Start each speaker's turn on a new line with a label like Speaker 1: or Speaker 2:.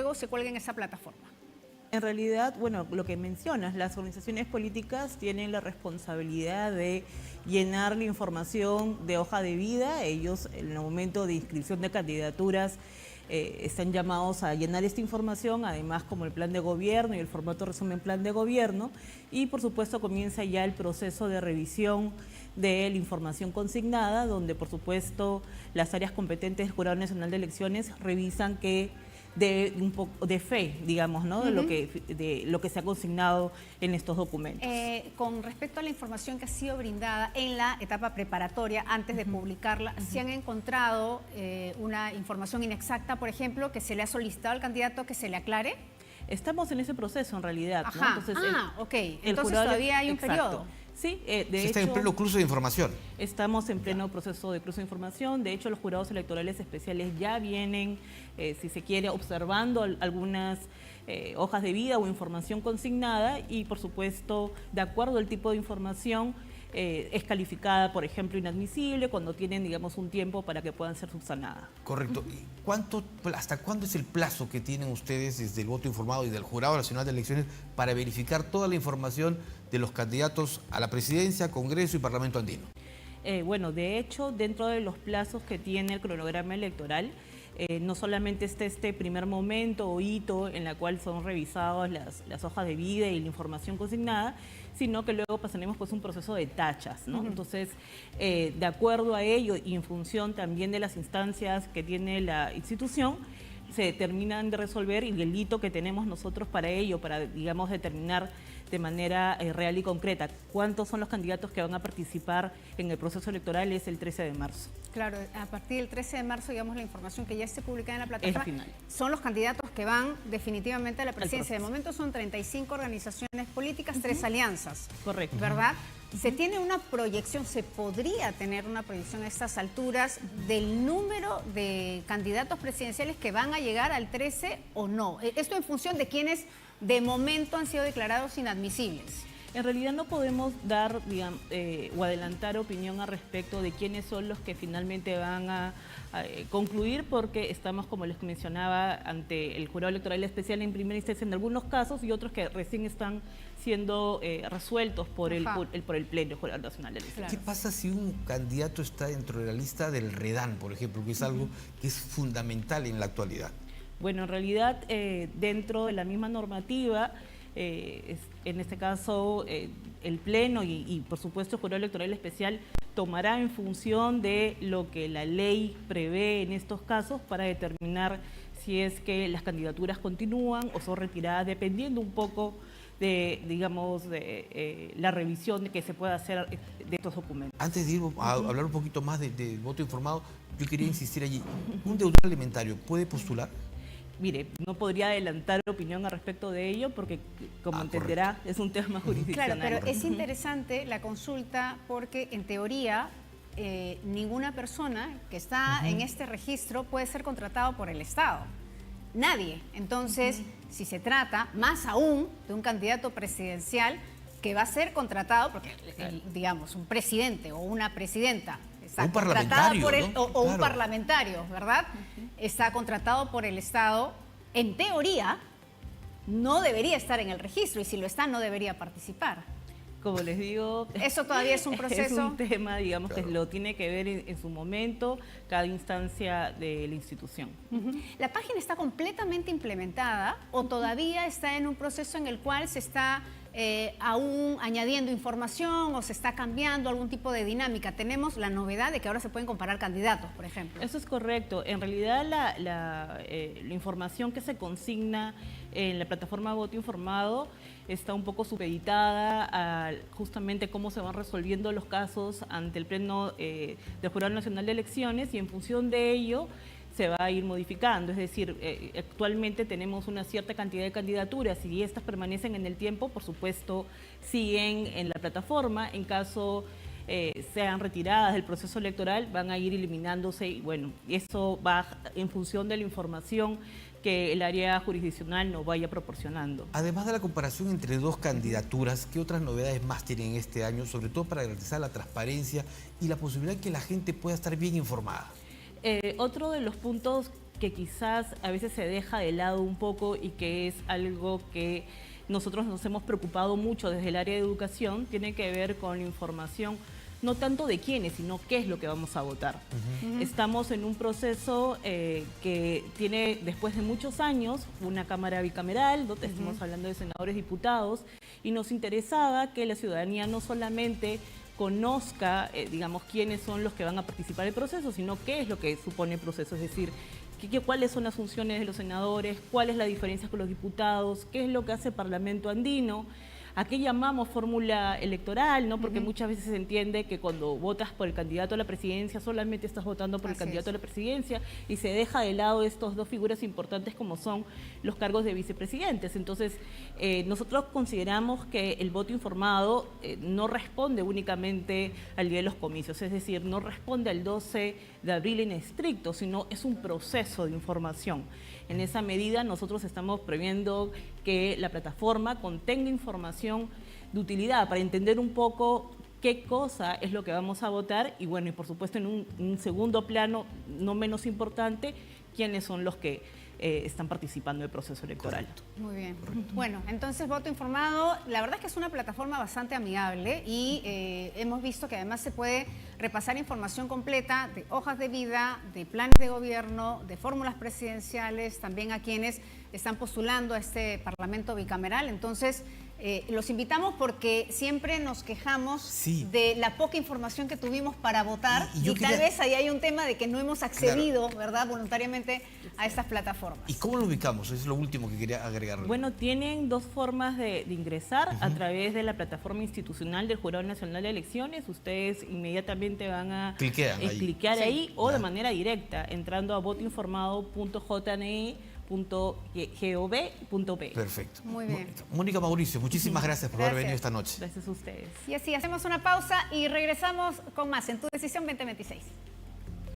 Speaker 1: luego se cuelga en esa plataforma.
Speaker 2: En realidad, bueno, lo que mencionas, las organizaciones políticas tienen la responsabilidad de llenar la información de hoja de vida. Ellos, en el momento de inscripción de candidaturas, están llamados a llenar esta información, además como el plan de gobierno y el formato resumen plan de gobierno. Y por supuesto comienza ya el proceso de revisión de la información consignada, donde por supuesto las áreas competentes del Jurado Nacional de Elecciones revisan que de un poco de fe, digamos, ¿no? De lo que se ha consignado en estos documentos.
Speaker 1: Con respecto a la información que ha sido brindada en la etapa preparatoria, antes de publicarla, ¿se han encontrado una información inexacta, por ejemplo, que se le ha solicitado al candidato que se le aclare?
Speaker 2: Estamos en ese proceso, en realidad, ¿no?
Speaker 1: Entonces, ok. Entonces todavía hay un periodo.
Speaker 2: Sí, de hecho...
Speaker 3: Está en pleno cruce de información.
Speaker 2: Estamos en pleno proceso de cruce de información. De hecho, los jurados electorales especiales ya vienen, si se quiere, observando algunas hojas de vida o información consignada y, por supuesto, de acuerdo al tipo de información, es calificada, por ejemplo, inadmisible cuando tienen, digamos, un tiempo para que puedan ser subsanadas.
Speaker 3: Correcto. ¿Hasta cuándo es el plazo que tienen ustedes desde el voto informado y del Jurado Nacional de Elecciones para verificar toda la información de los candidatos a la presidencia, Congreso y Parlamento andino?
Speaker 2: Bueno, de hecho, dentro de los plazos que tiene el cronograma electoral, no solamente está este primer momento o hito en la cual son revisadas las hojas de vida y la información consignada, sino que luego pasaremos pues un proceso de tachas, ¿no? Entonces, de acuerdo a ello y en función también de las instancias que tiene la institución, se terminan de resolver y el hito que tenemos nosotros para ello, para, digamos, determinar de manera real y concreta cuántos son los candidatos que van a participar en el proceso electoral, es el 13 de marzo.
Speaker 1: Claro, a partir del 13 de marzo, digamos, la información que ya esté publicada en la plataforma,
Speaker 2: final.
Speaker 1: Son los candidatos que van definitivamente a la presidencia. De momento son 35 organizaciones políticas, 3 alianzas.
Speaker 2: Correcto.
Speaker 1: ¿Verdad? ¿Se tiene una proyección, se podría tener una proyección a estas alturas del número de candidatos presidenciales que van a llegar al 13 o no? Esto en función de quienes de momento han sido declarados inadmisibles.
Speaker 2: En realidad no podemos dar, digamos, o adelantar opinión al respecto de quiénes son los que finalmente van a concluir, porque estamos, como les mencionaba, ante el Jurado Electoral Especial en primera instancia en algunos casos y otros que recién están siendo resueltos por el Pleno Jurado Nacional de Elecciones.
Speaker 3: ¿Qué pasa si un candidato está dentro de la lista del REDAN, por ejemplo, que es algo que es fundamental en la actualidad?
Speaker 2: Bueno, en realidad, dentro de la misma normativa, en este caso, el Pleno y por supuesto el Jurado Electoral Especial tomará en función de lo que la ley prevé en estos casos para determinar si es que las candidaturas continúan o son retiradas, dependiendo un poco de, digamos, de la revisión que se pueda hacer de estos documentos.
Speaker 3: Antes de ir a hablar un poquito más de voto informado, yo quería insistir allí. ¿Un deudor alimentario puede postular?
Speaker 2: Mire, no podría adelantar opinión al respecto de ello porque, como entenderá, es un tema jurisdiccional.
Speaker 1: Claro, pero es interesante la consulta porque, en teoría, ninguna persona que está en este registro puede ser contratado por el Estado. Nadie. Entonces, si se trata, más aún, de un candidato presidencial que va a ser contratado, porque, digamos, un presidente o una presidenta está
Speaker 3: un
Speaker 1: contratado por
Speaker 3: parlamentario, ¿no?
Speaker 1: o un parlamentario, ¿verdad? Está contratado por el Estado, en teoría, no debería estar en el registro y si lo está, no debería participar.
Speaker 2: Como les digo,
Speaker 1: eso todavía es un proceso.
Speaker 2: Es un tema, digamos, que lo tiene que ver en su momento cada instancia de la institución.
Speaker 1: ¿La página está completamente implementada o todavía está en un proceso en el cual se está aún añadiendo información o se está cambiando algún tipo de dinámica? Tenemos la novedad de que ahora se pueden comparar candidatos, por ejemplo.
Speaker 2: Eso es correcto. En realidad la información que se consigna en la plataforma Voto Informado está un poco supeditada a justamente cómo se van resolviendo los casos ante el Pleno del Jurado Nacional de Elecciones y en función de ello se va a ir modificando, es decir, actualmente tenemos una cierta cantidad de candidaturas y estas permanecen en el tiempo, por supuesto, siguen en la plataforma, en caso sean retiradas del proceso electoral, van a ir eliminándose y bueno, eso va en función de la información que el área jurisdiccional nos vaya proporcionando.
Speaker 3: Además de la comparación entre dos candidaturas, ¿qué otras novedades más tienen este año, sobre todo para garantizar la transparencia y la posibilidad de que la gente pueda estar bien informada?
Speaker 2: Otro de los puntos que quizás a veces se deja de lado un poco y que es algo que nosotros nos hemos preocupado mucho desde el área de educación, tiene que ver con la información, no tanto de quiénes, sino qué es lo que vamos a votar. Estamos en un proceso que tiene, después de muchos años, una Cámara bicameral, donde estamos hablando de senadores, diputados, y nos interesaba que la ciudadanía no solamente conozca, digamos, quiénes son los que van a participar en el proceso, sino qué es lo que supone el proceso, es decir, cuáles son las funciones de los senadores, cuál es la diferencia con los diputados, qué es lo que hace el Parlamento andino, a qué llamamos fórmula electoral, ¿no? Porque muchas veces se entiende que cuando votas por el candidato a la presidencia solamente estás votando por el candidato a la presidencia y se deja de lado estas dos figuras importantes como son los cargos de vicepresidentes. Entonces, nosotros consideramos que el voto informado no responde únicamente al día de los comicios, es decir, no responde al 12 de abril en estricto, sino es un proceso de información. En esa medida nosotros estamos previendo que la plataforma contenga información de utilidad para entender un poco qué cosa es lo que vamos a votar y bueno, y por supuesto en un segundo plano, no menos importante, quiénes son los que están participando del proceso electoral.
Speaker 3: Correcto.
Speaker 1: Muy bien. Bueno, entonces Voto Informado, la verdad es que es una plataforma bastante amigable y hemos visto que además se puede repasar información completa de hojas de vida, de planes de gobierno, de fórmulas presidenciales, también a quienes están postulando a este Parlamento bicameral. Entonces, los invitamos porque siempre nos quejamos de la poca información que tuvimos para votar y tal vez ahí hay un tema de que no hemos accedido, ¿verdad?, voluntariamente a estas plataformas.
Speaker 3: ¿Y cómo lo ubicamos? Es lo último que quería agregar.
Speaker 2: Bueno, tienen dos formas de ingresar a través de la plataforma institucional del Jurado Nacional de Elecciones. Ustedes inmediatamente van a cliquear ahí o de manera directa entrando a votoinformado.jne.gov.p.
Speaker 3: Perfecto.
Speaker 1: Muy bien.
Speaker 3: Mónica Mauricio, muchísimas gracias por haber venido esta noche.
Speaker 2: Gracias a ustedes.
Speaker 1: Y así hacemos una pausa y regresamos con más en Tu Decisión 2026.